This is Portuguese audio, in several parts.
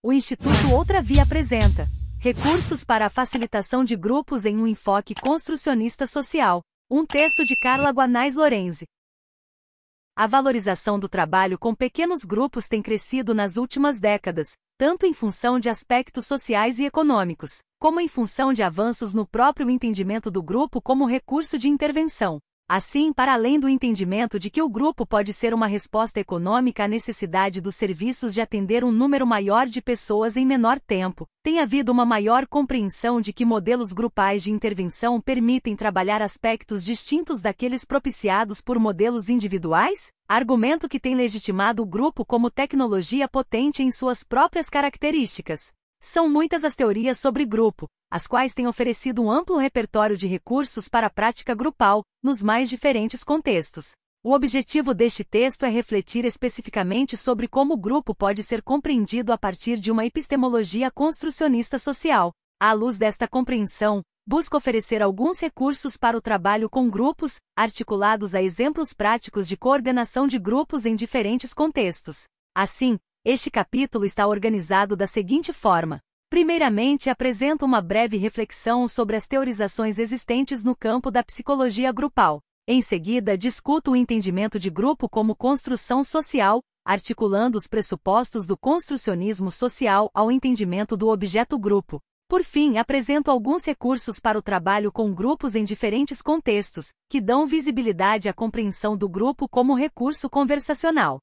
O Instituto Outra Via apresenta Recursos para a Facilitação de Grupos em um Enfoque Construcionista Social. Um texto de Carla Guanais Lorenzi. A valorização do trabalho com pequenos grupos tem crescido nas últimas décadas, tanto em função de aspectos sociais e econômicos, como em função de avanços no próprio entendimento do grupo como recurso de intervenção. Assim, para além do entendimento de que o grupo pode ser uma resposta econômica à necessidade dos serviços de atender um número maior de pessoas em menor tempo, tem havido uma maior compreensão de que modelos grupais de intervenção permitem trabalhar aspectos distintos daqueles propiciados por modelos individuais, argumento que tem legitimado o grupo como tecnologia potente em suas próprias características. São muitas as teorias sobre grupo, as quais têm oferecido um amplo repertório de recursos para a prática grupal, nos mais diferentes contextos. O objetivo deste texto é refletir especificamente sobre como o grupo pode ser compreendido a partir de uma epistemologia construcionista social. À luz desta compreensão, busco oferecer alguns recursos para o trabalho com grupos, articulados a exemplos práticos de coordenação de grupos em diferentes contextos. Assim, este capítulo está organizado da seguinte forma. Primeiramente, apresento uma breve reflexão sobre as teorizações existentes no campo da psicologia grupal. Em seguida, discuto o entendimento de grupo como construção social, articulando os pressupostos do construcionismo social ao entendimento do objeto grupo. Por fim, apresento alguns recursos para o trabalho com grupos em diferentes contextos, que dão visibilidade à compreensão do grupo como recurso conversacional.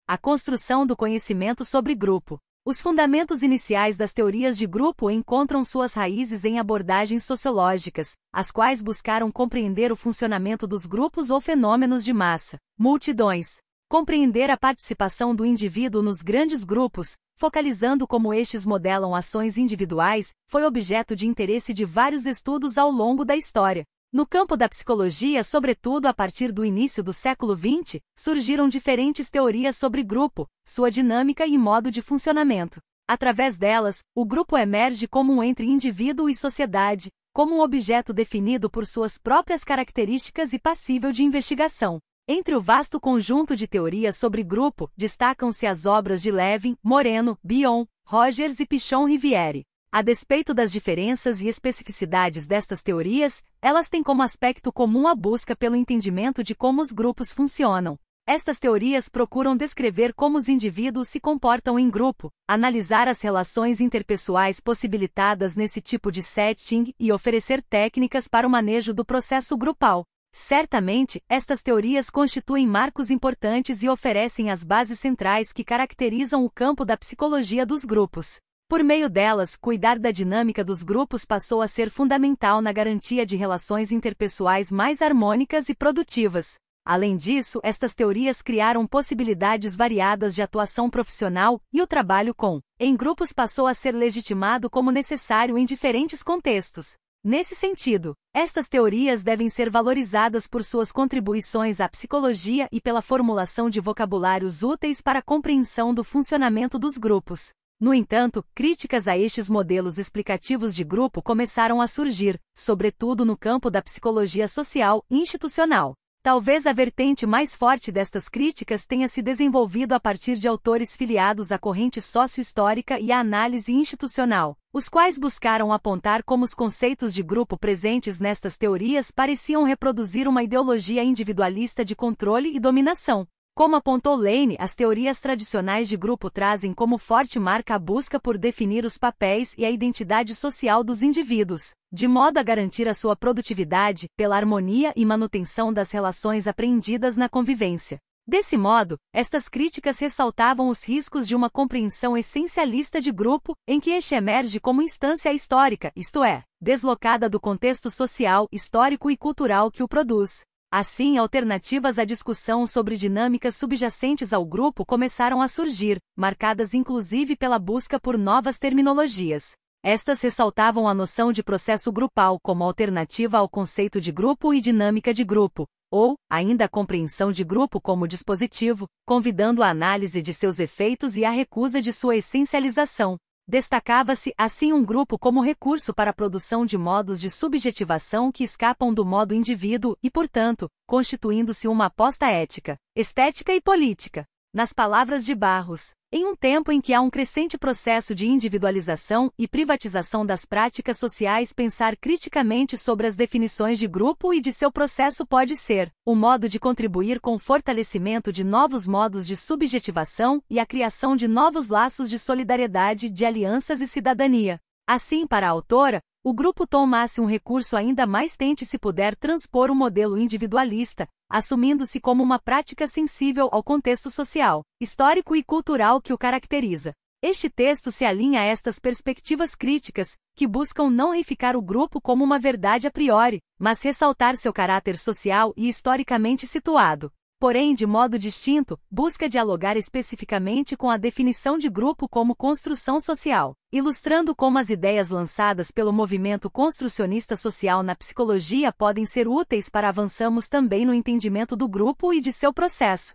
A construção do conhecimento sobre grupo. Os fundamentos iniciais das teorias de grupo encontram suas raízes em abordagens sociológicas, as quais buscaram compreender o funcionamento dos grupos ou fenômenos de massa, multidões. Compreender a participação do indivíduo nos grandes grupos, focalizando como estes modelam ações individuais, foi objeto de interesse de vários estudos ao longo da história. No campo da psicologia, sobretudo a partir do início do século XX, surgiram diferentes teorias sobre grupo, sua dinâmica e modo de funcionamento. Através delas, o grupo emerge como um entre indivíduo e sociedade, como um objeto definido por suas próprias características e passível de investigação. Entre o vasto conjunto de teorias sobre grupo, destacam-se as obras de Levin, Moreno, Bion, Rogers e Pichon Riviere. A despeito das diferenças e especificidades destas teorias, elas têm como aspecto comum a busca pelo entendimento de como os grupos funcionam. Estas teorias procuram descrever como os indivíduos se comportam em grupo, analisar as relações interpessoais possibilitadas nesse tipo de setting e oferecer técnicas para o manejo do processo grupal. Certamente, estas teorias constituem marcos importantes e oferecem as bases centrais que caracterizam o campo da psicologia dos grupos. Por meio delas, cuidar da dinâmica dos grupos passou a ser fundamental na garantia de relações interpessoais mais harmônicas e produtivas. Além disso, estas teorias criaram possibilidades variadas de atuação profissional e o trabalho em grupos passou a ser legitimado como necessário em diferentes contextos. Nesse sentido, estas teorias devem ser valorizadas por suas contribuições à psicologia e pela formulação de vocabulários úteis para a compreensão do funcionamento dos grupos. No entanto, críticas a estes modelos explicativos de grupo começaram a surgir, sobretudo no campo da psicologia social e institucional. Talvez a vertente mais forte destas críticas tenha se desenvolvido a partir de autores filiados à corrente sócio-histórica e à análise institucional, os quais buscaram apontar como os conceitos de grupo presentes nestas teorias pareciam reproduzir uma ideologia individualista de controle e dominação. Como apontou Lane, as teorias tradicionais de grupo trazem como forte marca a busca por definir os papéis e a identidade social dos indivíduos, de modo a garantir a sua produtividade, pela harmonia e manutenção das relações apreendidas na convivência. Desse modo, estas críticas ressaltavam os riscos de uma compreensão essencialista de grupo, em que este emerge como instância histórica, isto é, deslocada do contexto social, histórico e cultural que o produz. Assim, alternativas à discussão sobre dinâmicas subjacentes ao grupo começaram a surgir, marcadas inclusive pela busca por novas terminologias. Estas ressaltavam a noção de processo grupal como alternativa ao conceito de grupo e dinâmica de grupo, ou, ainda a compreensão de grupo como dispositivo, convidando a análise de seus efeitos e a recusa de sua essencialização. Destacava-se, assim, um grupo como recurso para a produção de modos de subjetivação que escapam do modo indivíduo e, portanto, constituindo-se uma aposta ética, estética e política. Nas palavras de Barros, Em um tempo em que há um crescente processo de individualização e privatização das práticas sociais, pensar criticamente sobre as definições de grupo e de seu processo pode ser um modo de contribuir com o fortalecimento de novos modos de subjetivação e a criação de novos laços de solidariedade, de alianças e cidadania. Assim, para a autora, o grupo torna-se um recurso ainda mais tente se puder transpor o modelo individualista, assumindo-se como uma prática sensível ao contexto social, histórico e cultural que o caracteriza. Este texto se alinha a estas perspectivas críticas, que buscam não reificar o grupo como uma verdade a priori, mas ressaltar seu caráter social e historicamente situado. Porém, de modo distinto, busca dialogar especificamente com a definição de grupo como construção social, ilustrando como as ideias lançadas pelo movimento construcionista social na psicologia podem ser úteis para avançarmos também no entendimento do grupo e de seu processo.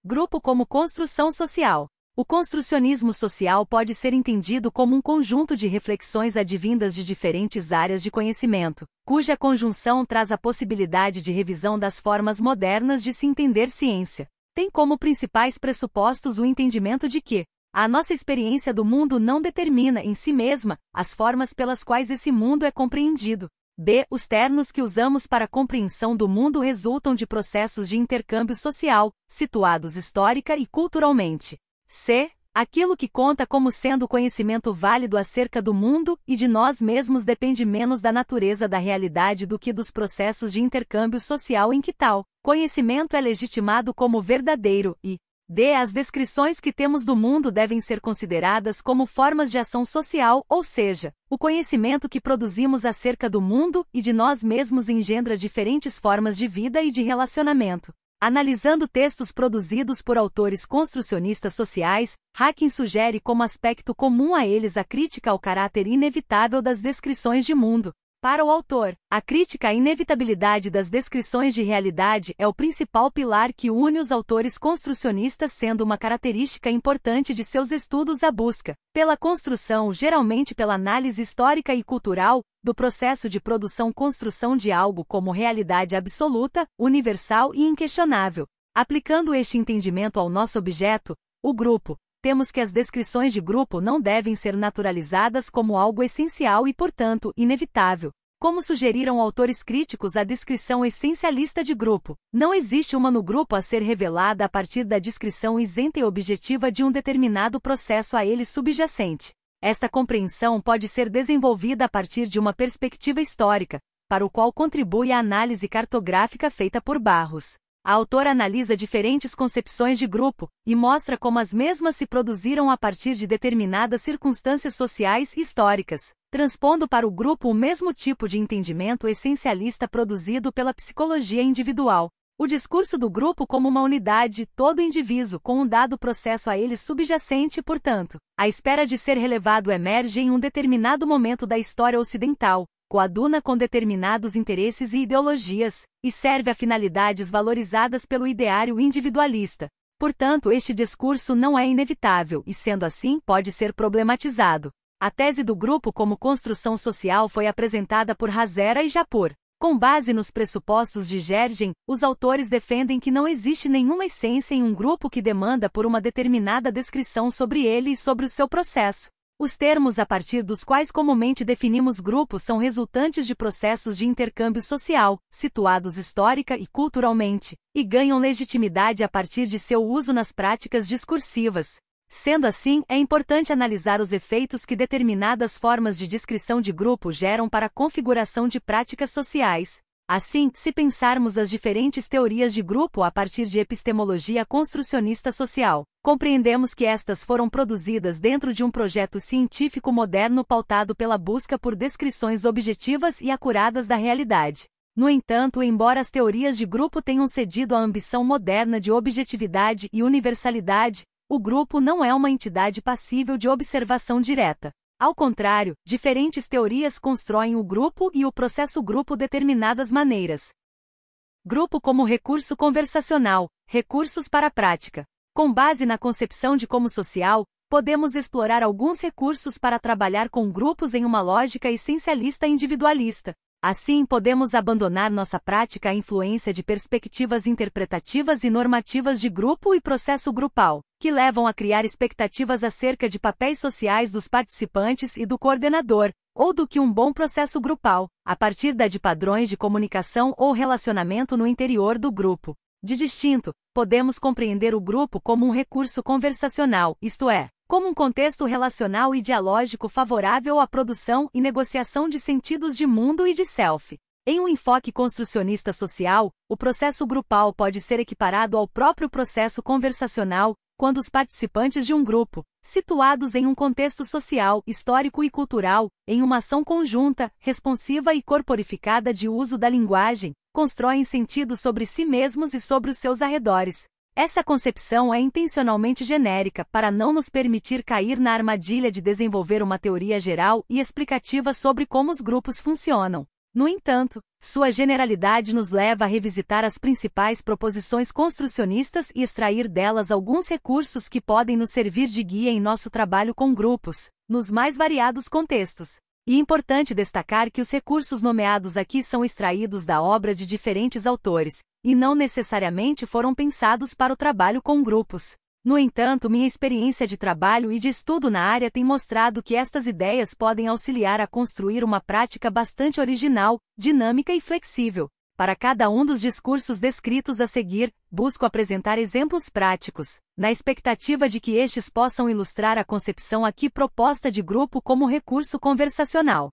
Grupo como construção social. O construcionismo social pode ser entendido como um conjunto de reflexões advindas de diferentes áreas de conhecimento, cuja conjunção traz a possibilidade de revisão das formas modernas de se entender ciência. Tem como principais pressupostos o entendimento de que a nossa experiência do mundo não determina em si mesma as formas pelas quais esse mundo é compreendido. B. Os termos que usamos para a compreensão do mundo resultam de processos de intercâmbio social, situados histórica e culturalmente. C. Aquilo que conta como sendo conhecimento válido acerca do mundo e de nós mesmos depende menos da natureza da realidade do que dos processos de intercâmbio social em que tal conhecimento é legitimado como verdadeiro e D. As descrições que temos do mundo devem ser consideradas como formas de ação social, ou seja, o conhecimento que produzimos acerca do mundo e de nós mesmos engendra diferentes formas de vida e de relacionamento. Analisando textos produzidos por autores construcionistas sociais, Hacking sugere como aspecto comum a eles a crítica ao caráter inevitável das descrições de mundo. Para o autor, a crítica à inevitabilidade das descrições de realidade é o principal pilar que une os autores construcionistas, sendo uma característica importante de seus estudos a busca, pela construção, geralmente pela análise histórica e cultural, do processo de produção-construção de algo como realidade absoluta, universal e inquestionável. Aplicando este entendimento ao nosso objeto, o grupo, temos que as descrições de grupo não devem ser naturalizadas como algo essencial e, portanto, inevitável. Como sugeriram autores críticos a descrição essencialista de grupo, não existe uma no grupo a ser revelada a partir da descrição isenta e objetiva de um determinado processo a ele subjacente. Esta compreensão pode ser desenvolvida a partir de uma perspectiva histórica, para o qual contribui a análise cartográfica feita por Barros. A autora analisa diferentes concepções de grupo, e mostra como as mesmas se produziram a partir de determinadas circunstâncias sociais e históricas, transpondo para o grupo o mesmo tipo de entendimento essencialista produzido pela psicologia individual. O discurso do grupo como uma unidade, todo indivíduo com um dado processo a ele subjacente e, portanto, à espera de ser relevado emerge em um determinado momento da história ocidental, coaduna com determinados interesses e ideologias, e serve a finalidades valorizadas pelo ideário individualista. Portanto, este discurso não é inevitável e, sendo assim, pode ser problematizado. A tese do grupo como construção social foi apresentada por Hazera e Japur. Com base nos pressupostos de Gergen, os autores defendem que não existe nenhuma essência em um grupo que demanda por uma determinada descrição sobre ele e sobre o seu processo. Os termos a partir dos quais comumente definimos grupos são resultantes de processos de intercâmbio social, situados histórica e culturalmente, e ganham legitimidade a partir de seu uso nas práticas discursivas. Sendo assim, é importante analisar os efeitos que determinadas formas de descrição de grupo geram para a configuração de práticas sociais. Assim, se pensarmos as diferentes teorias de grupo a partir de epistemologia construcionista social, compreendemos que estas foram produzidas dentro de um projeto científico moderno pautado pela busca por descrições objetivas e acuradas da realidade. No entanto, embora as teorias de grupo tenham cedido à ambição moderna de objetividade e universalidade, o grupo não é uma entidade passível de observação direta. Ao contrário, diferentes teorias constroem o grupo e o processo grupo determinadas maneiras. Grupo como recurso conversacional, recursos para a prática. Com base na concepção de como social, podemos explorar alguns recursos para trabalhar com grupos em uma lógica essencialista individualista. Assim, podemos abandonar nossa prática à influência de perspectivas interpretativas e normativas de grupo e processo grupal, que levam a criar expectativas acerca de papéis sociais dos participantes e do coordenador, ou do que um bom processo grupal, a partir de padrões de comunicação ou relacionamento no interior do grupo. De distinto, podemos compreender o grupo como um recurso conversacional, isto é, como um contexto relacional e dialógico favorável à produção e negociação de sentidos de mundo e de self. Em um enfoque construcionista social, o processo grupal pode ser equiparado ao próprio processo conversacional, quando os participantes de um grupo, situados em um contexto social, histórico e cultural, em uma ação conjunta, responsiva e corporificada de uso da linguagem, constroem sentido sobre si mesmos e sobre os seus arredores. Essa concepção é intencionalmente genérica para não nos permitir cair na armadilha de desenvolver uma teoria geral e explicativa sobre como os grupos funcionam. No entanto, sua generalidade nos leva a revisitar as principais proposições construcionistas e extrair delas alguns recursos que podem nos servir de guia em nosso trabalho com grupos, nos mais variados contextos. E é importante destacar que os recursos nomeados aqui são extraídos da obra de diferentes autores, e não necessariamente foram pensados para o trabalho com grupos. No entanto, minha experiência de trabalho e de estudo na área tem mostrado que estas ideias podem auxiliar a construir uma prática bastante original, dinâmica e flexível. Para cada um dos discursos descritos a seguir, busco apresentar exemplos práticos, na expectativa de que estes possam ilustrar a concepção aqui proposta de grupo como recurso conversacional.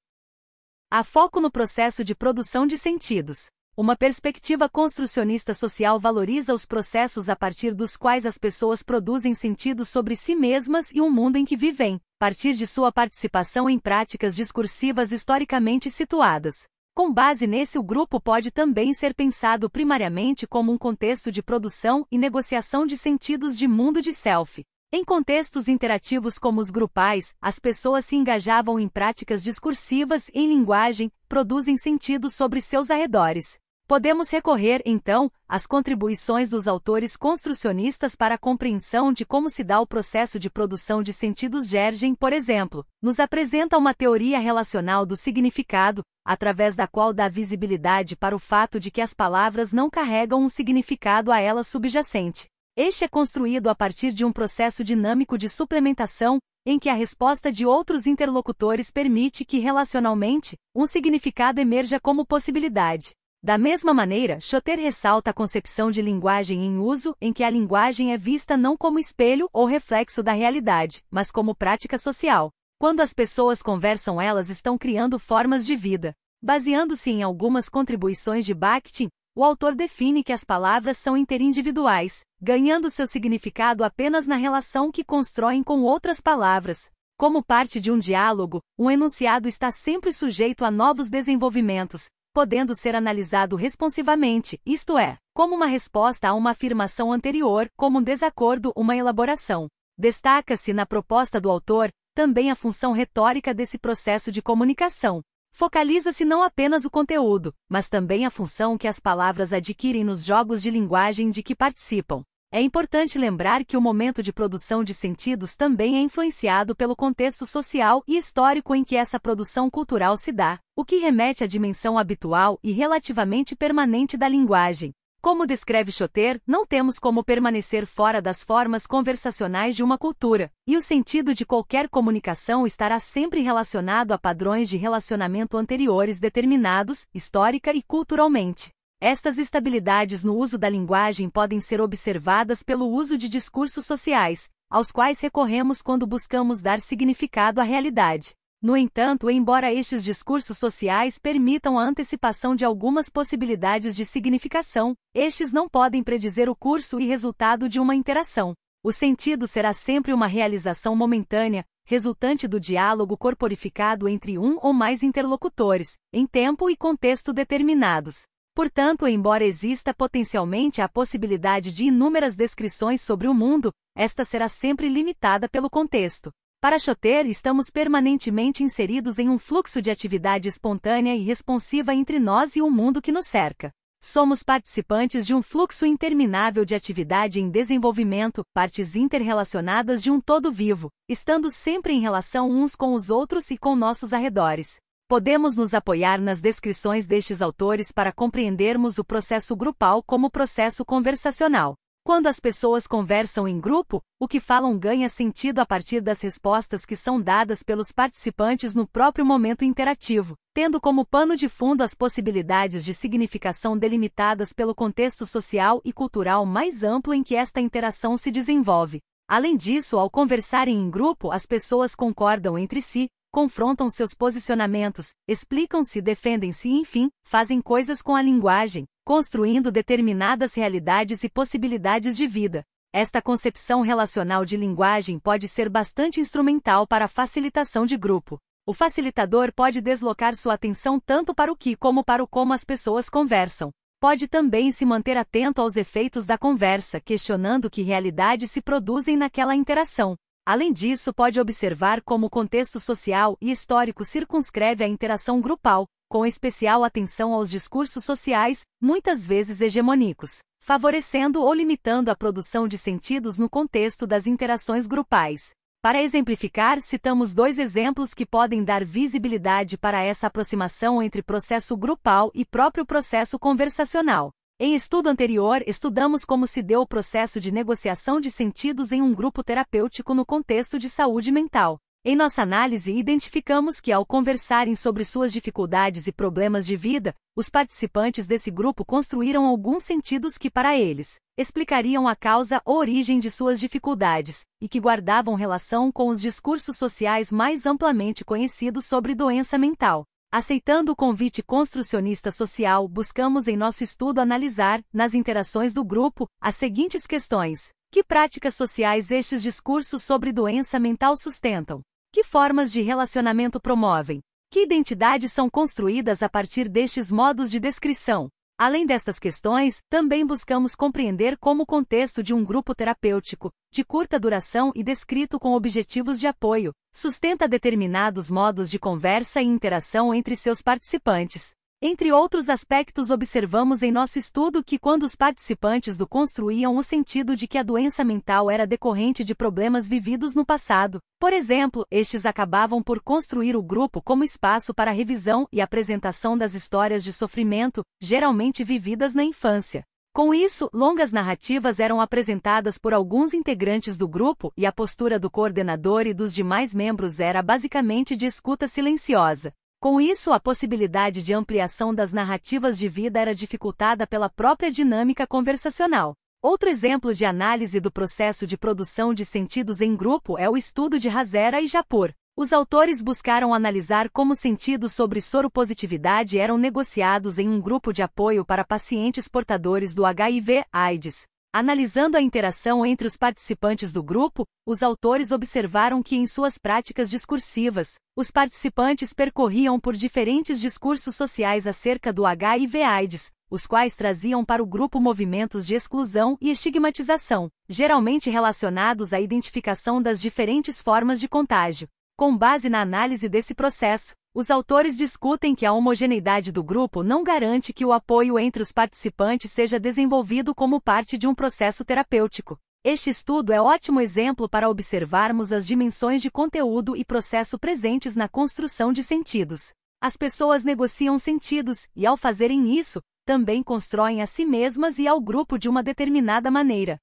Há foco no processo de produção de sentidos. Uma perspectiva construcionista social valoriza os processos a partir dos quais as pessoas produzem sentido sobre si mesmas e o mundo em que vivem, a partir de sua participação em práticas discursivas historicamente situadas. Com base nesse, o grupo pode também ser pensado primariamente como um contexto de produção e negociação de sentidos de mundo de self. Em contextos interativos como os grupais, as pessoas se engajavam em práticas discursivas e em linguagem, produzem sentido sobre seus arredores. Podemos recorrer, então, às contribuições dos autores construcionistas para a compreensão de como se dá o processo de produção de sentidos. Gergen, por exemplo, nos apresenta uma teoria relacional do significado, através da qual dá visibilidade para o fato de que as palavras não carregam um significado a elas subjacente. Este é construído a partir de um processo dinâmico de suplementação, em que a resposta de outros interlocutores permite que, relacionalmente, um significado emerja como possibilidade. Da mesma maneira, Schotter ressalta a concepção de linguagem em uso, em que a linguagem é vista não como espelho ou reflexo da realidade, mas como prática social. Quando as pessoas conversam, elas estão criando formas de vida. Baseando-se em algumas contribuições de Bakhtin, o autor define que as palavras são interindividuais, ganhando seu significado apenas na relação que constroem com outras palavras. Como parte de um diálogo, um enunciado está sempre sujeito a novos desenvolvimentos, podendo ser analisado responsivamente, isto é, como uma resposta a uma afirmação anterior, como um desacordo, uma elaboração. Destaca-se na proposta do autor, também a função retórica desse processo de comunicação. Focaliza-se não apenas o conteúdo, mas também a função que as palavras adquirem nos jogos de linguagem de que participam. É importante lembrar que o momento de produção de sentidos também é influenciado pelo contexto social e histórico em que essa produção cultural se dá, o que remete à dimensão habitual e relativamente permanente da linguagem. Como descreve Schotter, não temos como permanecer fora das formas conversacionais de uma cultura, e o sentido de qualquer comunicação estará sempre relacionado a padrões de relacionamento anteriores determinados, histórica e culturalmente. Estas estabilidades no uso da linguagem podem ser observadas pelo uso de discursos sociais, aos quais recorremos quando buscamos dar significado à realidade. No entanto, embora estes discursos sociais permitam a antecipação de algumas possibilidades de significação, estes não podem predizer o curso e resultado de uma interação. O sentido será sempre uma realização momentânea, resultante do diálogo corporificado entre um ou mais interlocutores, em tempo e contexto determinados. Portanto, embora exista potencialmente a possibilidade de inúmeras descrições sobre o mundo, esta será sempre limitada pelo contexto. Para Schotter, estamos permanentemente inseridos em um fluxo de atividade espontânea e responsiva entre nós e o mundo que nos cerca. Somos participantes de um fluxo interminável de atividade em desenvolvimento, partes interrelacionadas de um todo vivo, estando sempre em relação uns com os outros e com nossos arredores. Podemos nos apoiar nas descrições destes autores para compreendermos o processo grupal como processo conversacional. Quando as pessoas conversam em grupo, o que falam ganha sentido a partir das respostas que são dadas pelos participantes no próprio momento interativo, tendo como pano de fundo as possibilidades de significação delimitadas pelo contexto social e cultural mais amplo em que esta interação se desenvolve. Além disso, ao conversarem em grupo, as pessoas concordam entre si, confrontam seus posicionamentos, explicam-se, defendem-se e, enfim, fazem coisas com a linguagem, construindo determinadas realidades e possibilidades de vida. Esta concepção relacional de linguagem pode ser bastante instrumental para a facilitação de grupo. O facilitador pode deslocar sua atenção tanto para o que como para o como as pessoas conversam. Pode também se manter atento aos efeitos da conversa, questionando que realidades se produzem naquela interação. Além disso, pode observar como o contexto social e histórico circunscreve a interação grupal, com especial atenção aos discursos sociais, muitas vezes hegemônicos, favorecendo ou limitando a produção de sentidos no contexto das interações grupais. Para exemplificar, citamos 2 exemplos que podem dar visibilidade para essa aproximação entre processo grupal e próprio processo conversacional. Em estudo anterior, estudamos como se deu o processo de negociação de sentidos em um grupo terapêutico no contexto de saúde mental. Em nossa análise, identificamos que, ao conversarem sobre suas dificuldades e problemas de vida, os participantes desse grupo construíram alguns sentidos que, para eles, explicariam a causa ou origem de suas dificuldades, e que guardavam relação com os discursos sociais mais amplamente conhecidos sobre doença mental. Aceitando o convite construcionista social, buscamos em nosso estudo analisar, nas interações do grupo, as seguintes questões: que práticas sociais estes discursos sobre doença mental sustentam? Que formas de relacionamento promovem? Que identidades são construídas a partir destes modos de descrição? Além destas questões, também buscamos compreender como o contexto de um grupo terapêutico, de curta duração e descrito com objetivos de apoio, sustenta determinados modos de conversa e interação entre seus participantes. Entre outros aspectos, observamos em nosso estudo que quando os participantes do construíam o sentido de que a doença mental era decorrente de problemas vividos no passado, por exemplo, estes acabavam por construir o grupo como espaço para a revisão e apresentação das histórias de sofrimento, geralmente vividas na infância. Com isso, longas narrativas eram apresentadas por alguns integrantes do grupo e a postura do coordenador e dos demais membros era basicamente de escuta silenciosa. Com isso, a possibilidade de ampliação das narrativas de vida era dificultada pela própria dinâmica conversacional. Outro exemplo de análise do processo de produção de sentidos em grupo é o estudo de Hazera e Japur. Os autores buscaram analisar como sentidos sobre soropositividade eram negociados em um grupo de apoio para pacientes portadores do HIV/AIDS. Analisando a interação entre os participantes do grupo, os autores observaram que em suas práticas discursivas, os participantes percorriam por diferentes discursos sociais acerca do HIV/AIDS, os quais traziam para o grupo movimentos de exclusão e estigmatização, geralmente relacionados à identificação das diferentes formas de contágio. Com base na análise desse processo, os autores discutem que a homogeneidade do grupo não garante que o apoio entre os participantes seja desenvolvido como parte de um processo terapêutico. Este estudo é ótimo exemplo para observarmos as dimensões de conteúdo e processo presentes na construção de sentidos. As pessoas negociam sentidos e, ao fazerem isso, também constroem a si mesmas e ao grupo de uma determinada maneira.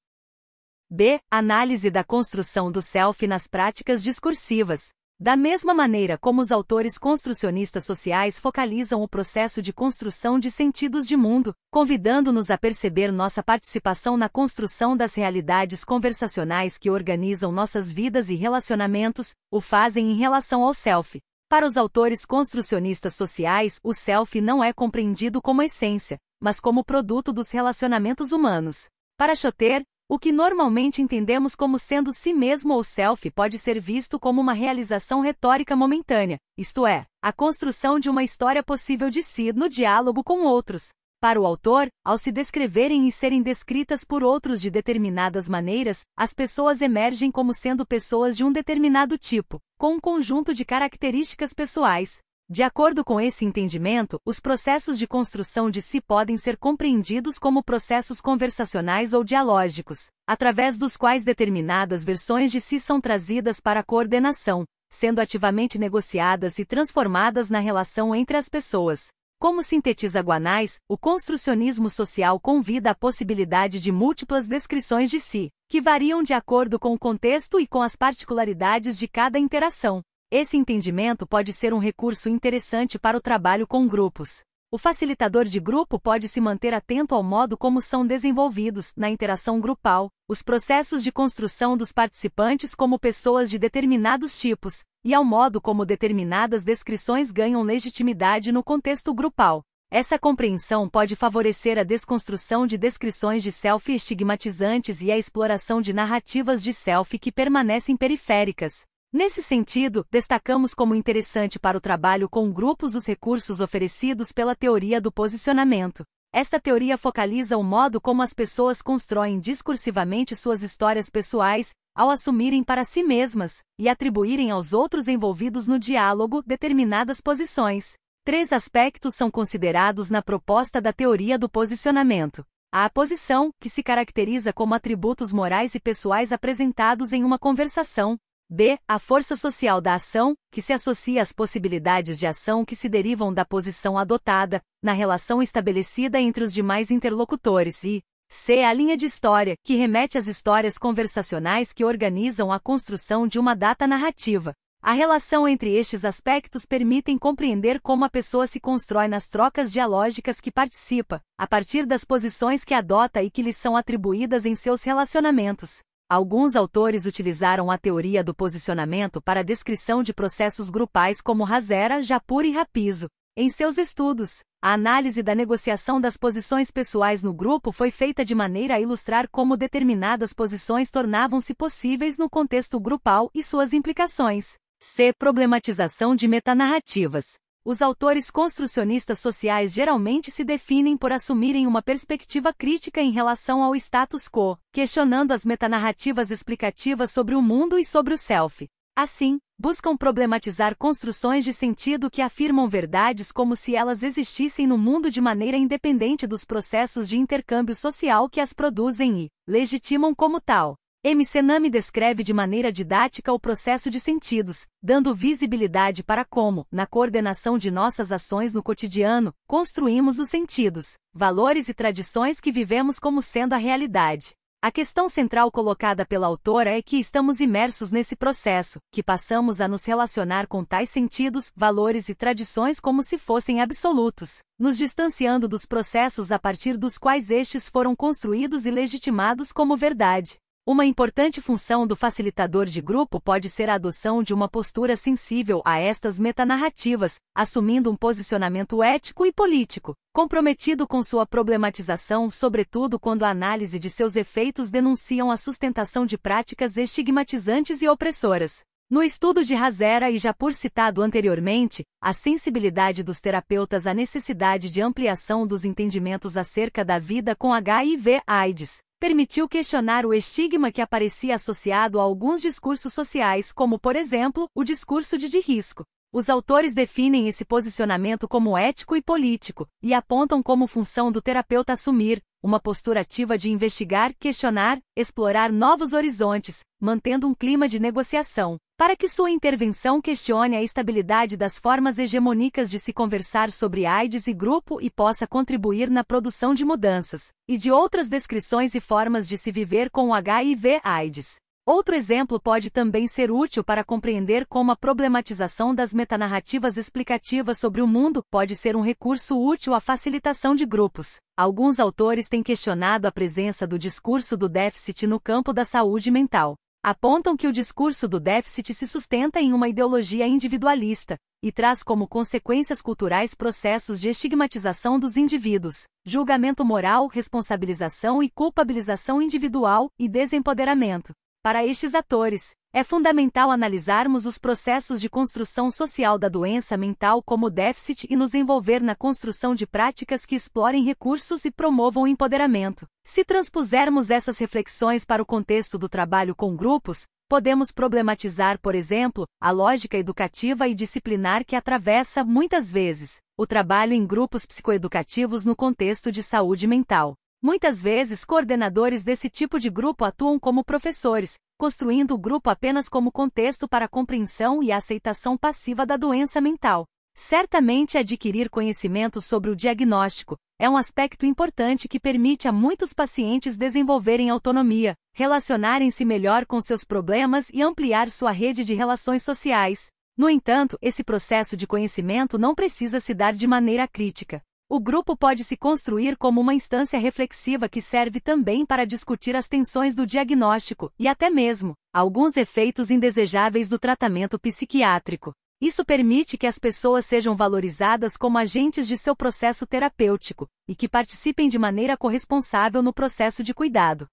B. Análise da construção do self nas práticas discursivas. Da mesma maneira como os autores construcionistas sociais focalizam o processo de construção de sentidos de mundo, convidando-nos a perceber nossa participação na construção das realidades conversacionais que organizam nossas vidas e relacionamentos, o fazem em relação ao self. Para os autores construcionistas sociais, o self não é compreendido como essência, mas como produto dos relacionamentos humanos. Para Schotter, o que normalmente entendemos como sendo si mesmo ou self pode ser visto como uma realização retórica momentânea, isto é, a construção de uma história possível de si no diálogo com outros. Para o autor, ao se descreverem e serem descritas por outros de determinadas maneiras, as pessoas emergem como sendo pessoas de um determinado tipo, com um conjunto de características pessoais. De acordo com esse entendimento, os processos de construção de si podem ser compreendidos como processos conversacionais ou dialógicos, através dos quais determinadas versões de si são trazidas para a coordenação, sendo ativamente negociadas e transformadas na relação entre as pessoas. Como sintetiza Guanais, o construcionismo social convida a possibilidade de múltiplas descrições de si, que variam de acordo com o contexto e com as particularidades de cada interação. Esse entendimento pode ser um recurso interessante para o trabalho com grupos. O facilitador de grupo pode se manter atento ao modo como são desenvolvidos, na interação grupal, os processos de construção dos participantes como pessoas de determinados tipos, e ao modo como determinadas descrições ganham legitimidade no contexto grupal. Essa compreensão pode favorecer a desconstrução de descrições de self estigmatizantes e a exploração de narrativas de self que permanecem periféricas. Nesse sentido, destacamos como interessante para o trabalho com grupos os recursos oferecidos pela teoria do posicionamento. Esta teoria focaliza o modo como as pessoas constroem discursivamente suas histórias pessoais, ao assumirem para si mesmas, e atribuírem aos outros envolvidos no diálogo determinadas posições. 3 aspectos são considerados na proposta da teoria do posicionamento. A posição, que se caracteriza como atributos morais e pessoais apresentados em uma conversação. B. A força social da ação, que se associa às possibilidades de ação que se derivam da posição adotada, na relação estabelecida entre os demais interlocutores e C. A linha de história, que remete às histórias conversacionais que organizam a construção de uma data narrativa. A relação entre estes aspectos permitem compreender como a pessoa se constrói nas trocas dialógicas que participa, a partir das posições que adota e que lhes são atribuídas em seus relacionamentos. Alguns autores utilizaram a teoria do posicionamento para a descrição de processos grupais como Hazera, Japur e Rapizo. Em seus estudos, a análise da negociação das posições pessoais no grupo foi feita de maneira a ilustrar como determinadas posições tornavam-se possíveis no contexto grupal e suas implicações. C. Problematização de metanarrativas. Os autores construcionistas sociais geralmente se definem por assumirem uma perspectiva crítica em relação ao status quo, questionando as metanarrativas explicativas sobre o mundo e sobre o self. Assim, buscam problematizar construções de sentido que afirmam verdades como se elas existissem no mundo de maneira independente dos processos de intercâmbio social que as produzem e legitimam como tal. Mcenami descreve de maneira didática o processo de sentidos, dando visibilidade para como, na coordenação de nossas ações no cotidiano, construímos os sentidos, valores e tradições que vivemos como sendo a realidade. A questão central colocada pela autora é que estamos imersos nesse processo, que passamos a nos relacionar com tais sentidos, valores e tradições como se fossem absolutos, nos distanciando dos processos a partir dos quais estes foram construídos e legitimados como verdade. Uma importante função do facilitador de grupo pode ser a adoção de uma postura sensível a estas metanarrativas, assumindo um posicionamento ético e político, comprometido com sua problematização, sobretudo quando a análise de seus efeitos denunciam a sustentação de práticas estigmatizantes e opressoras. No estudo de Hazera e Japur citado anteriormente, a sensibilidade dos terapeutas à necessidade de ampliação dos entendimentos acerca da vida com HIV/AIDS permitiu questionar o estigma que aparecia associado a alguns discursos sociais, como, por exemplo, o discurso de risco. Os autores definem esse posicionamento como ético e político, e apontam como função do terapeuta assumir uma postura ativa de investigar, questionar, explorar novos horizontes, mantendo um clima de negociação, para que sua intervenção questione a estabilidade das formas hegemônicas de se conversar sobre AIDS e grupo e possa contribuir na produção de mudanças, e de outras descrições e formas de se viver com o HIV/AIDS. Outro exemplo pode também ser útil para compreender como a problematização das metanarrativas explicativas sobre o mundo pode ser um recurso útil à facilitação de grupos. Alguns autores têm questionado a presença do discurso do déficit no campo da saúde mental. Apontam que o discurso do déficit se sustenta em uma ideologia individualista, e traz como consequências culturais processos de estigmatização dos indivíduos, julgamento moral, responsabilização e culpabilização individual, e desempoderamento. Para estes atores, é fundamental analisarmos os processos de construção social da doença mental como déficit e nos envolver na construção de práticas que explorem recursos e promovam o empoderamento. Se transpusermos essas reflexões para o contexto do trabalho com grupos, podemos problematizar, por exemplo, a lógica educativa e disciplinar que atravessa, muitas vezes, o trabalho em grupos psicoeducativos no contexto de saúde mental. Muitas vezes, coordenadores desse tipo de grupo atuam como professores, construindo o grupo apenas como contexto para a compreensão e a aceitação passiva da doença mental. Certamente adquirir conhecimento sobre o diagnóstico é um aspecto importante que permite a muitos pacientes desenvolverem autonomia, relacionarem-se melhor com seus problemas e ampliar sua rede de relações sociais. No entanto, esse processo de conhecimento não precisa se dar de maneira crítica. O grupo pode se construir como uma instância reflexiva que serve também para discutir as tensões do diagnóstico e até mesmo alguns efeitos indesejáveis do tratamento psiquiátrico. Isso permite que as pessoas sejam valorizadas como agentes de seu processo terapêutico e que participem de maneira corresponsável no processo de cuidado.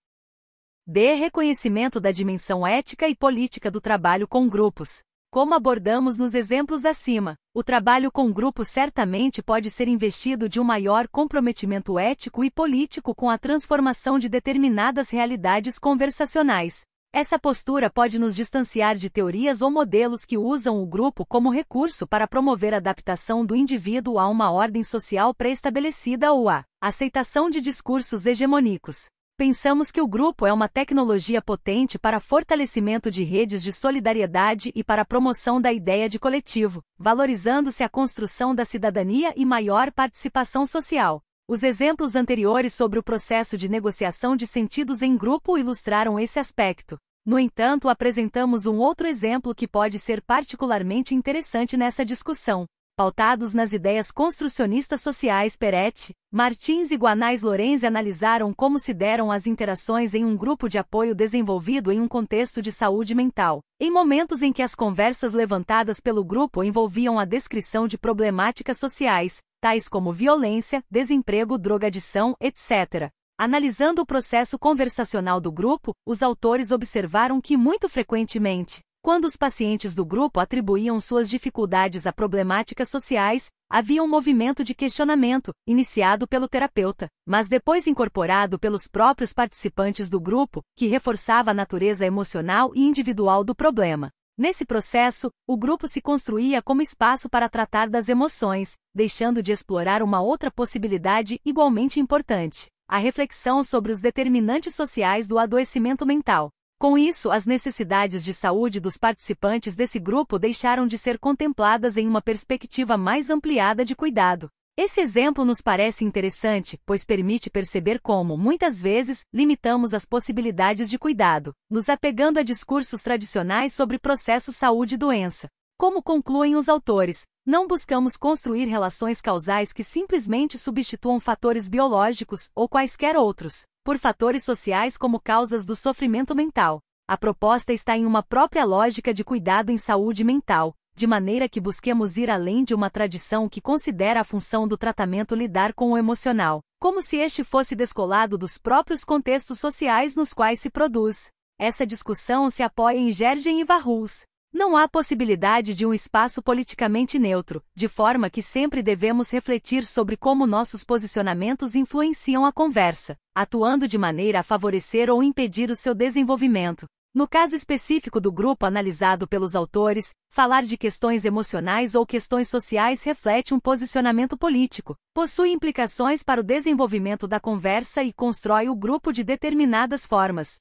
D. Reconhecimento da dimensão ética e política do trabalho com grupos. Como abordamos nos exemplos acima, o trabalho com grupos certamente pode ser investido de um maior comprometimento ético e político com a transformação de determinadas realidades conversacionais. Essa postura pode nos distanciar de teorias ou modelos que usam o grupo como recurso para promover a adaptação do indivíduo a uma ordem social pré-estabelecida ou a aceitação de discursos hegemônicos. Pensamos que o grupo é uma tecnologia potente para fortalecimento de redes de solidariedade e para a promoção da ideia de coletivo, valorizando-se a construção da cidadania e maior participação social. Os exemplos anteriores sobre o processo de negociação de sentidos em grupo ilustraram esse aspecto. No entanto, apresentamos um outro exemplo que pode ser particularmente interessante nessa discussão. Pautados nas ideias construcionistas sociais, Peretti, Martins e Guanais Lorenzi analisaram como se deram as interações em um grupo de apoio desenvolvido em um contexto de saúde mental, em momentos em que as conversas levantadas pelo grupo envolviam a descrição de problemáticas sociais, tais como violência, desemprego, drogadição, etc. Analisando o processo conversacional do grupo, os autores observaram que muito frequentemente, quando os pacientes do grupo atribuíam suas dificuldades a problemáticas sociais, havia um movimento de questionamento, iniciado pelo terapeuta, mas depois incorporado pelos próprios participantes do grupo, que reforçava a natureza emocional e individual do problema. Nesse processo, o grupo se construía como espaço para tratar das emoções, deixando de explorar uma outra possibilidade igualmente importante: a reflexão sobre os determinantes sociais do adoecimento mental. Com isso, as necessidades de saúde dos participantes desse grupo deixaram de ser contempladas em uma perspectiva mais ampliada de cuidado. Esse exemplo nos parece interessante, pois permite perceber como, muitas vezes, limitamos as possibilidades de cuidado, nos apegando a discursos tradicionais sobre processo saúde e doença. Como concluem os autores, não buscamos construir relações causais que simplesmente substituam fatores biológicos, ou quaisquer outros, por fatores sociais como causas do sofrimento mental. A proposta está em uma própria lógica de cuidado em saúde mental, de maneira que busquemos ir além de uma tradição que considera a função do tratamento lidar com o emocional, como se este fosse descolado dos próprios contextos sociais nos quais se produz. Essa discussão se apoia em Gergen e Varrous. Não há possibilidade de um espaço politicamente neutro, de forma que sempre devemos refletir sobre como nossos posicionamentos influenciam a conversa, atuando de maneira a favorecer ou impedir o seu desenvolvimento. No caso específico do grupo analisado pelos autores, falar de questões emocionais ou questões sociais reflete um posicionamento político, possui implicações para o desenvolvimento da conversa e constrói o grupo de determinadas formas.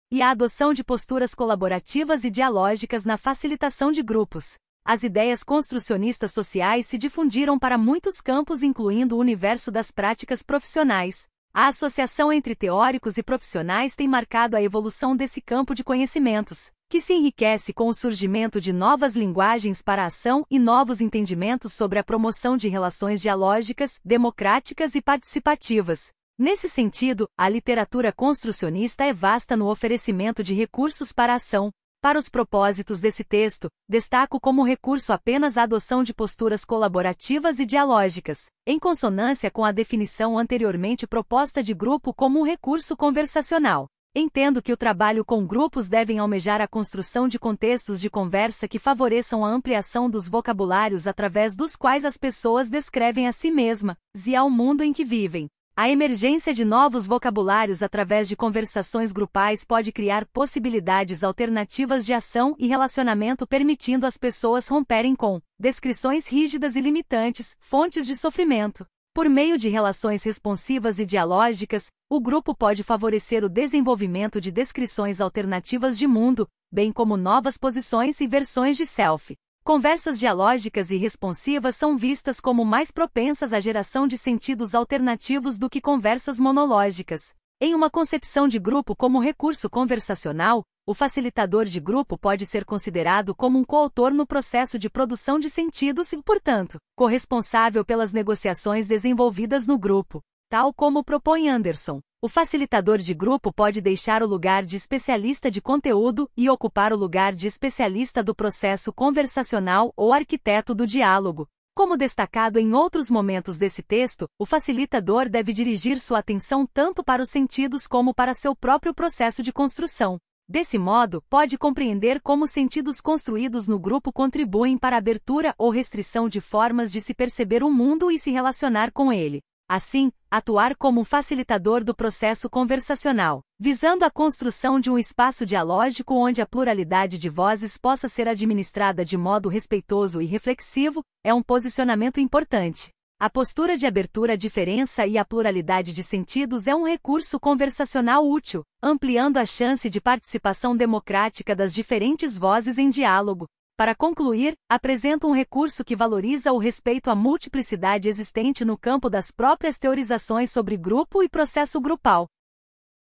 E a adoção de posturas colaborativas e dialógicas na facilitação de grupos. As ideias construcionistas sociais se difundiram para muitos campos, incluindo o universo das práticas profissionais. A associação entre teóricos e profissionais tem marcado a evolução desse campo de conhecimentos, que se enriquece com o surgimento de novas linguagens para a ação e novos entendimentos sobre a promoção de relações dialógicas, democráticas e participativas. Nesse sentido, a literatura construcionista é vasta no oferecimento de recursos para a ação. Para os propósitos desse texto, destaco como recurso apenas a adoção de posturas colaborativas e dialógicas, em consonância com a definição anteriormente proposta de grupo como um recurso conversacional. Entendo que o trabalho com grupos deve almejar a construção de contextos de conversa que favoreçam a ampliação dos vocabulários através dos quais as pessoas descrevem a si mesmas e ao mundo em que vivem. A emergência de novos vocabulários através de conversações grupais pode criar possibilidades alternativas de ação e relacionamento, permitindo às pessoas romperem com descrições rígidas e limitantes, fontes de sofrimento. Por meio de relações responsivas e dialógicas, o grupo pode favorecer o desenvolvimento de descrições alternativas de mundo, bem como novas posições e versões de self. Conversas dialógicas e responsivas são vistas como mais propensas à geração de sentidos alternativos do que conversas monológicas. Em uma concepção de grupo como recurso conversacional, o facilitador de grupo pode ser considerado como um coautor no processo de produção de sentidos e, portanto, corresponsável pelas negociações desenvolvidas no grupo. Tal como propõe Anderson, o facilitador de grupo pode deixar o lugar de especialista de conteúdo e ocupar o lugar de especialista do processo conversacional ou arquiteto do diálogo. Como destacado em outros momentos desse texto, o facilitador deve dirigir sua atenção tanto para os sentidos como para seu próprio processo de construção. Desse modo, pode compreender como os sentidos construídos no grupo contribuem para a abertura ou restrição de formas de se perceber o mundo e se relacionar com ele. Assim, atuar como um facilitador do processo conversacional, visando a construção de um espaço dialógico onde a pluralidade de vozes possa ser administrada de modo respeitoso e reflexivo, é um posicionamento importante. A postura de abertura à diferença e à pluralidade de sentidos é um recurso conversacional útil, ampliando a chance de participação democrática das diferentes vozes em diálogo. Para concluir, apresenta um recurso que valoriza o respeito à multiplicidade existente no campo das próprias teorizações sobre grupo e processo grupal.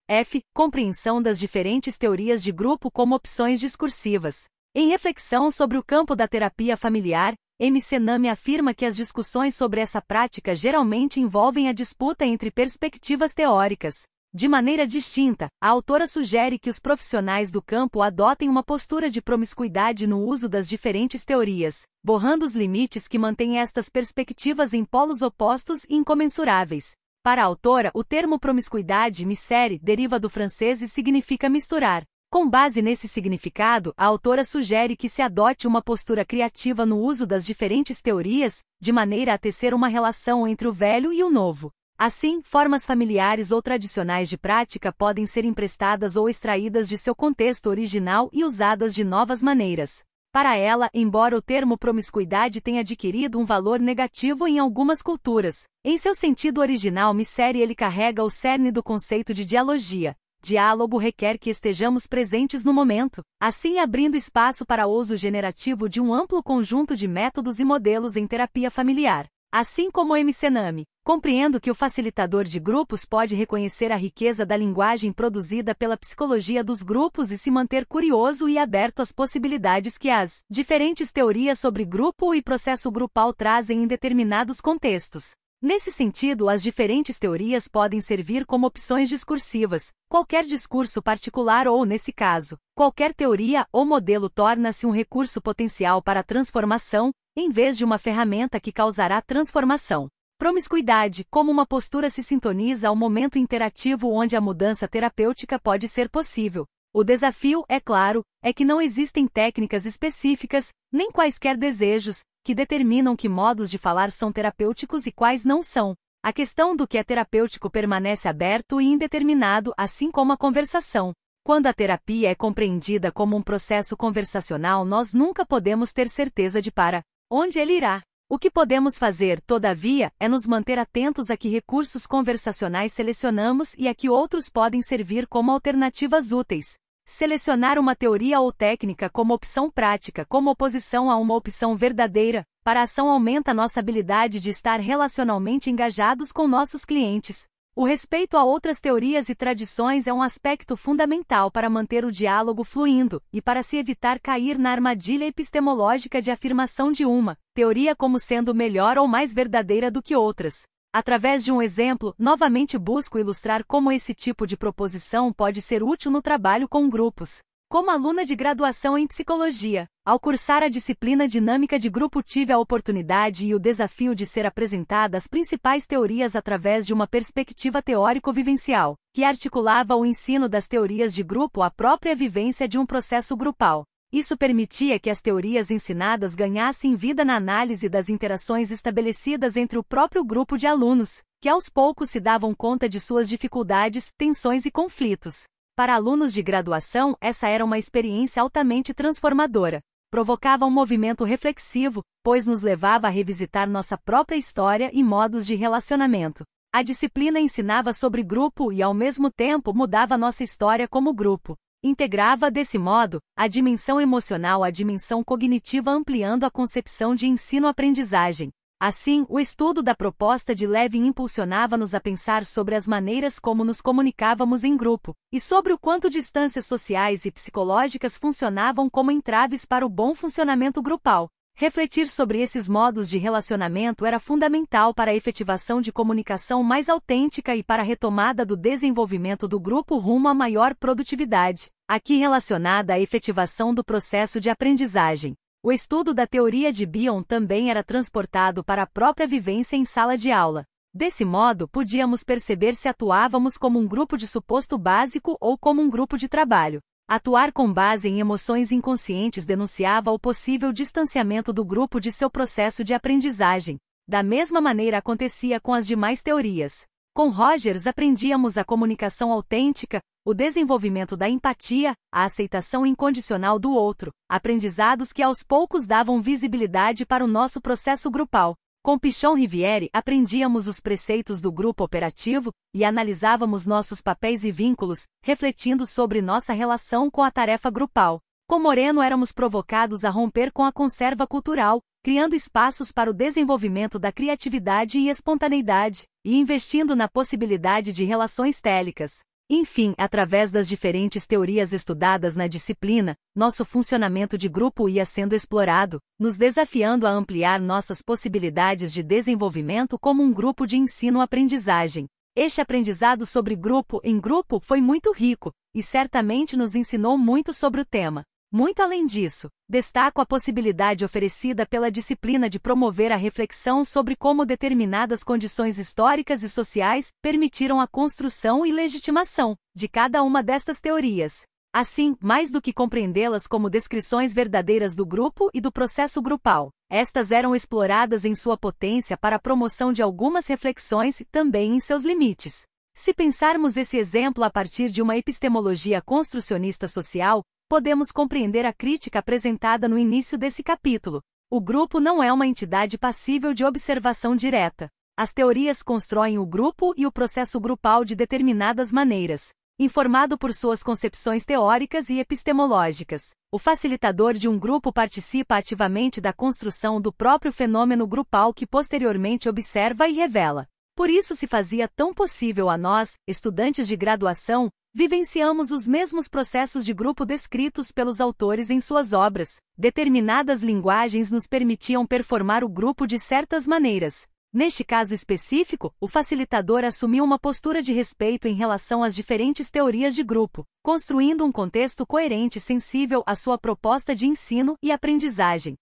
F. Compreensão das diferentes teorias de grupo como opções discursivas. Em reflexão sobre o campo da terapia familiar, McNamee afirma que as discussões sobre essa prática geralmente envolvem a disputa entre perspectivas teóricas. De maneira distinta, a autora sugere que os profissionais do campo adotem uma postura de promiscuidade no uso das diferentes teorias, borrando os limites que mantêm estas perspectivas em polos opostos e incomensuráveis. Para a autora, o termo promiscuidade, misère, deriva do francês e significa misturar. Com base nesse significado, a autora sugere que se adote uma postura criativa no uso das diferentes teorias, de maneira a tecer uma relação entre o velho e o novo. Assim, formas familiares ou tradicionais de prática podem ser emprestadas ou extraídas de seu contexto original e usadas de novas maneiras. Para ela, embora o termo promiscuidade tenha adquirido um valor negativo em algumas culturas, em seu sentido original misère ele carrega o cerne do conceito de dialogia. Diálogo requer que estejamos presentes no momento, assim abrindo espaço para o uso generativo de um amplo conjunto de métodos e modelos em terapia familiar. Assim como McNamee, compreendo que o facilitador de grupos pode reconhecer a riqueza da linguagem produzida pela psicologia dos grupos e se manter curioso e aberto às possibilidades que as diferentes teorias sobre grupo e processo grupal trazem em determinados contextos. Nesse sentido, as diferentes teorias podem servir como opções discursivas. Qualquer discurso particular ou, nesse caso, qualquer teoria ou modelo torna-se um recurso potencial para a transformação, em vez de uma ferramenta que causará transformação. Promiscuidade, como uma postura se sintoniza ao momento interativo onde a mudança terapêutica pode ser possível. O desafio, é claro, é que não existem técnicas específicas, nem quaisquer desejos, que determinam que modos de falar são terapêuticos e quais não são. A questão do que é terapêutico permanece aberto e indeterminado, assim como a conversação. Quando a terapia é compreendida como um processo conversacional, nós nunca podemos ter certeza de para onde ele irá. O que podemos fazer, todavia, é nos manter atentos a que recursos conversacionais selecionamos e a que outros podem servir como alternativas úteis. Selecionar uma teoria ou técnica como opção prática, como oposição a uma opção verdadeira, para a ação aumenta nossa habilidade de estar relacionalmente engajados com nossos clientes. O respeito a outras teorias e tradições é um aspecto fundamental para manter o diálogo fluindo, e para se evitar cair na armadilha epistemológica de afirmação de uma teoria como sendo melhor ou mais verdadeira do que outras. Através de um exemplo, novamente busco ilustrar como esse tipo de proposição pode ser útil no trabalho com grupos. Como aluna de graduação em psicologia, ao cursar a disciplina Dinâmica de Grupo tive a oportunidade e o desafio de ser apresentada as principais teorias através de uma perspectiva teórico-vivencial, que articulava o ensino das teorias de grupo à própria vivência de um processo grupal. Isso permitia que as teorias ensinadas ganhassem vida na análise das interações estabelecidas entre o próprio grupo de alunos, que aos poucos se davam conta de suas dificuldades, tensões e conflitos. Para alunos de graduação, essa era uma experiência altamente transformadora. Provocava um movimento reflexivo, pois nos levava a revisitar nossa própria história e modos de relacionamento. A disciplina ensinava sobre grupo e, ao mesmo tempo, mudava nossa história como grupo. Integrava, desse modo, a dimensão emocional à dimensão cognitiva, ampliando a concepção de ensino-aprendizagem. Assim, o estudo da proposta de Levin impulsionava-nos a pensar sobre as maneiras como nos comunicávamos em grupo, e sobre o quanto distâncias sociais e psicológicas funcionavam como entraves para o bom funcionamento grupal. Refletir sobre esses modos de relacionamento era fundamental para a efetivação de comunicação mais autêntica e para a retomada do desenvolvimento do grupo rumo a maior produtividade, aqui relacionada à efetivação do processo de aprendizagem. O estudo da teoria de Bion também era transportado para a própria vivência em sala de aula. Desse modo, podíamos perceber se atuávamos como um grupo de suposto básico ou como um grupo de trabalho. Atuar com base em emoções inconscientes denunciava o possível distanciamento do grupo de seu processo de aprendizagem. Da mesma maneira acontecia com as demais teorias. Com Rogers aprendíamos a comunicação autêntica, o desenvolvimento da empatia, a aceitação incondicional do outro, aprendizados que aos poucos davam visibilidade para o nosso processo grupal. Com Pichon Riviere aprendíamos os preceitos do grupo operativo e analisávamos nossos papéis e vínculos, refletindo sobre nossa relação com a tarefa grupal. Com Moreno éramos provocados a romper com a conserva cultural, criando espaços para o desenvolvimento da criatividade e espontaneidade, e investindo na possibilidade de relações télicas. Enfim, através das diferentes teorias estudadas na disciplina, nosso funcionamento de grupo ia sendo explorado, nos desafiando a ampliar nossas possibilidades de desenvolvimento como um grupo de ensino-aprendizagem. Este aprendizado sobre grupo em grupo foi muito rico, e certamente nos ensinou muito sobre o tema. Muito além disso, destaco a possibilidade oferecida pela disciplina de promover a reflexão sobre como determinadas condições históricas e sociais permitiram a construção e legitimação de cada uma destas teorias. Assim, mais do que compreendê-las como descrições verdadeiras do grupo e do processo grupal, estas eram exploradas em sua potência para a promoção de algumas reflexões e também em seus limites. Se pensarmos esse exemplo a partir de uma epistemologia construcionista social, podemos compreender a crítica apresentada no início desse capítulo. O grupo não é uma entidade passível de observação direta. As teorias constroem o grupo e o processo grupal de determinadas maneiras, informado por suas concepções teóricas e epistemológicas. O facilitador de um grupo participa ativamente da construção do próprio fenômeno grupal que posteriormente observa e revela. Por isso se fazia tão possível a nós, estudantes de graduação, vivenciamos os mesmos processos de grupo descritos pelos autores em suas obras. Determinadas linguagens nos permitiam performar o grupo de certas maneiras. Neste caso específico, o facilitador assumiu uma postura de respeito em relação às diferentes teorias de grupo, construindo um contexto coerente e sensível à sua proposta de ensino e aprendizagem.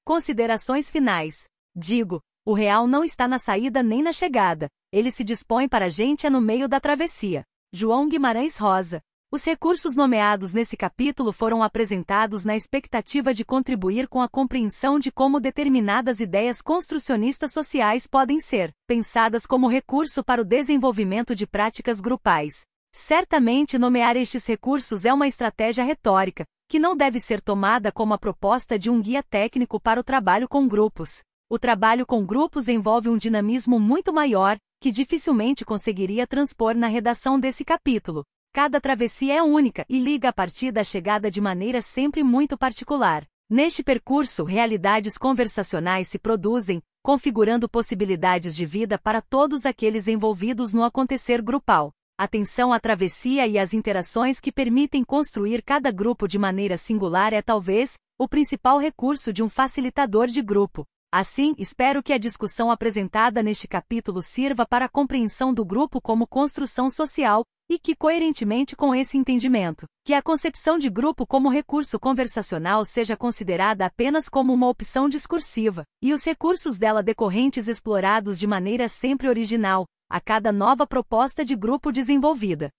Considerações finais. O real não está na saída nem na chegada. Ele se dispõe para a gente no meio da travessia. João Guimarães Rosa. Os recursos nomeados nesse capítulo foram apresentados na expectativa de contribuir com a compreensão de como determinadas ideias construcionistas sociais podem ser pensadas como recurso para o desenvolvimento de práticas grupais. Certamente nomear estes recursos é uma estratégia retórica, que não deve ser tomada como a proposta de um guia técnico para o trabalho com grupos. O trabalho com grupos envolve um dinamismo muito maior, que dificilmente conseguiria transpor na redação desse capítulo. Cada travessia é única e liga a partida da chegada de maneira sempre muito particular. Neste percurso, realidades conversacionais se produzem, configurando possibilidades de vida para todos aqueles envolvidos no acontecer grupal. Atenção à travessia e às interações que permitem construir cada grupo de maneira singular é talvez o principal recurso de um facilitador de grupo. Assim, espero que a discussão apresentada neste capítulo sirva para a compreensão do grupo como construção social, e que, coerentemente com esse entendimento, que a concepção de grupo como recurso conversacional seja considerada apenas como uma opção discursiva, e os recursos dela decorrentes explorados de maneira sempre original, a cada nova proposta de grupo desenvolvida.